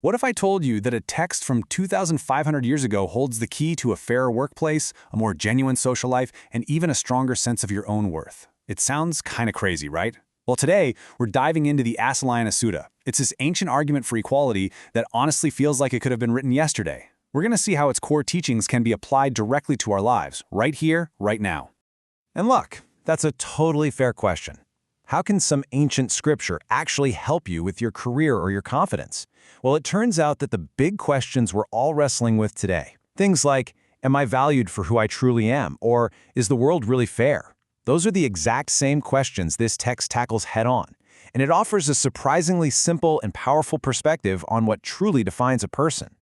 What if I told you that a text from 2,500 years ago holds the key to a fairer workplace, a more genuine social life, and even a stronger sense of your own worth? It sounds kinda crazy, right? Well, today, we're diving into the Assalayana Sutta. It's this ancient argument for equality that honestly feels like it could have been written yesterday. We're gonna see how its core teachings can be applied directly to our lives, right here, right now. And look, that's a totally fair question. How can some ancient scripture actually help you with your career or your confidence? Well, it turns out that the big questions we're all wrestling with today, things like, am I valued for who I truly am? Or is the world really fair? Those are the exact same questions this text tackles head-on, and it offers a surprisingly simple and powerful perspective on what truly defines a person.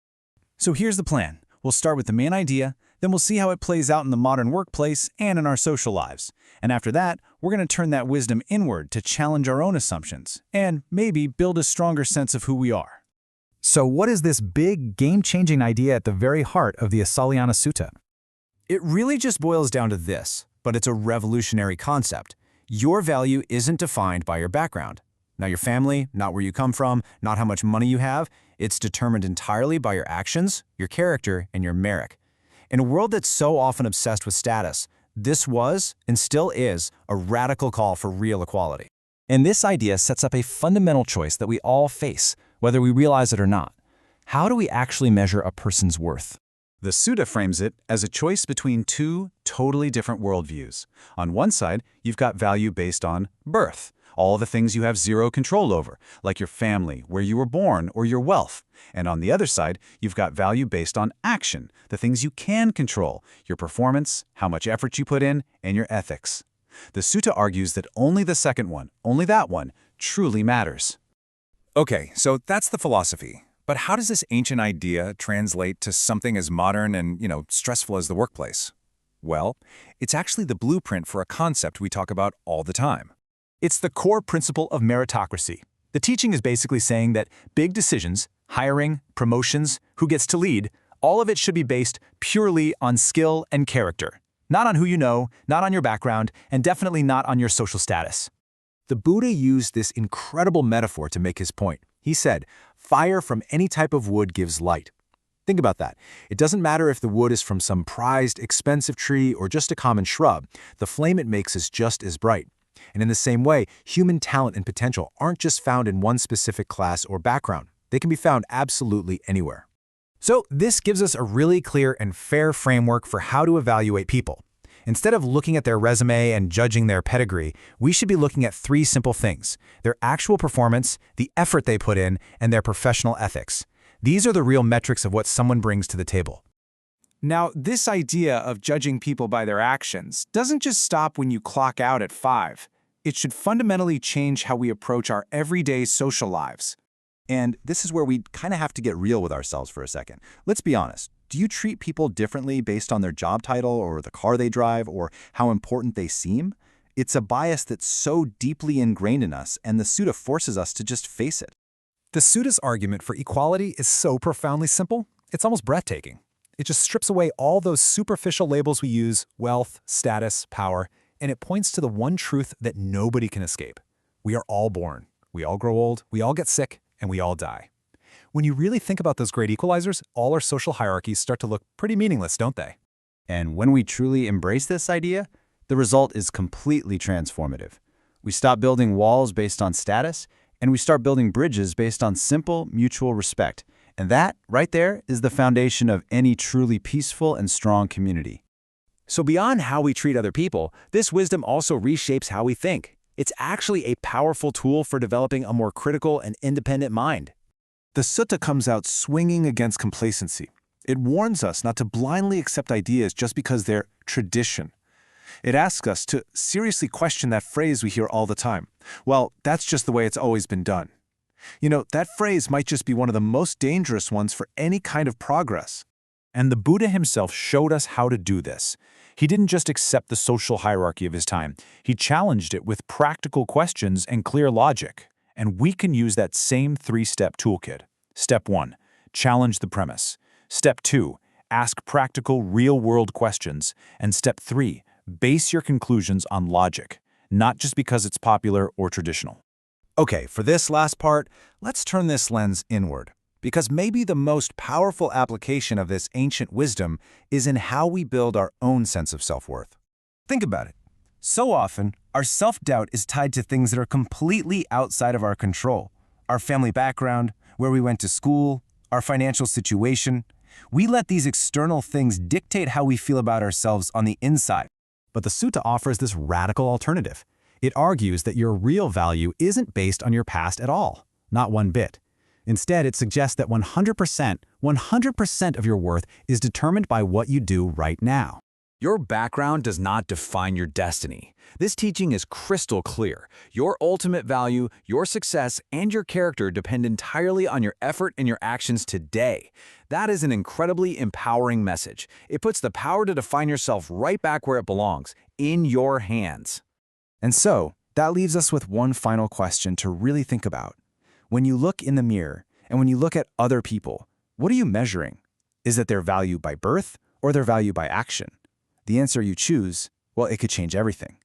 So here's the plan. We'll start with the main idea, then we'll see how it plays out in the modern workplace and in our social lives. And after that, we're going to turn that wisdom inward to challenge our own assumptions and maybe build a stronger sense of who we are. So what is this big, game-changing idea at the very heart of the Assalayana Sutta? It really just boils down to this, but it's a revolutionary concept. Your value isn't defined by your background. Not your family, not where you come from, not how much money you have. It's determined entirely by your actions, your character, and your merit. In a world that's so often obsessed with status, this was, and still is, a radical call for real equality. And this idea sets up a fundamental choice that we all face, whether we realize it or not. How do we actually measure a person's worth? The Sutta frames it as a choice between two totally different worldviews. On one side, you've got value based on birth, all the things you have zero control over, like your family, where you were born, or your wealth. And on the other side, you've got value based on action, the things you can control, your performance, how much effort you put in, and your ethics. The Sutta argues that only the second one, only that one, truly matters. Okay, so that's the philosophy. But how does this ancient idea translate to something as modern and, stressful as the workplace? Well, it's actually the blueprint for a concept we talk about all the time. It's the core principle of meritocracy. The teaching is basically saying that big decisions, hiring, promotions, who gets to lead, all of it should be based purely on skill and character. Not on who you know, not on your background, and definitely not on your social status. The Buddha used this incredible metaphor to make his point. He said, fire from any type of wood gives light. Think about that. It doesn't matter if the wood is from some prized, expensive tree or just a common shrub, the flame it makes is just as bright. And in the same way, human talent and potential aren't just found in one specific class or background. They can be found absolutely anywhere. So this gives us a really clear and fair framework for how to evaluate people. Instead of looking at their resume and judging their pedigree, we should be looking at three simple things: their actual performance, the effort they put in, and their professional ethics. These are the real metrics of what someone brings to the table. Now, this idea of judging people by their actions doesn't just stop when you clock out at 5. It should fundamentally change how we approach our everyday social lives. And this is where we kind of have to get real with ourselves for a second. Let's be honest. Do you treat people differently based on their job title or the car they drive or how important they seem? It's a bias that's so deeply ingrained in us, and the Sutta forces us to just face it. The Sutta's argument for equality is so profoundly simple, it's almost breathtaking. It just strips away all those superficial labels we use: wealth, status, power, and it points to the one truth that nobody can escape. We are all born, we all grow old, we all get sick, and we all die. When you really think about those great equalizers, all our social hierarchies start to look pretty meaningless, don't they? And when we truly embrace this idea, the result is completely transformative. We stop building walls based on status, and we start building bridges based on simple, mutual respect. And that, right there, is the foundation of any truly peaceful and strong community. So beyond how we treat other people, this wisdom also reshapes how we think. It's actually a powerful tool for developing a more critical and independent mind. The Sutta comes out swinging against complacency. It warns us not to blindly accept ideas just because they're tradition. It asks us to seriously question that phrase we hear all the time. Well, that's just the way it's always been done. That phrase might just be one of the most dangerous ones for any kind of progress. And the Buddha himself showed us how to do this. He didn't just accept the social hierarchy of his time. He challenged it with practical questions and clear logic. And we can use that same three-step toolkit. Step 1, challenge the premise. Step 2, ask practical, real-world questions. And Step 3, base your conclusions on logic, not just because it's popular or traditional. Okay, for this last part, let's turn this lens inward. Because maybe the most powerful application of this ancient wisdom is in how we build our own sense of self-worth. Think about it. So often, our self-doubt is tied to things that are completely outside of our control. Our family background, where we went to school, our financial situation. We let these external things dictate how we feel about ourselves on the inside. But the sutta offers this radical alternative. It argues that your real value isn't based on your past at all, not one bit. Instead, it suggests that 100% of your worth is determined by what you do right now. Your background does not define your destiny. This teaching is crystal clear. Your ultimate value, your success, and your character depend entirely on your effort and your actions today. That is an incredibly empowering message. It puts the power to define yourself right back where it belongs, in your hands. And so, that leaves us with one final question to really think about. When you look in the mirror, and when you look at other people, what are you measuring? Is it their value by birth or their value by action? The answer you choose, well, it could change everything.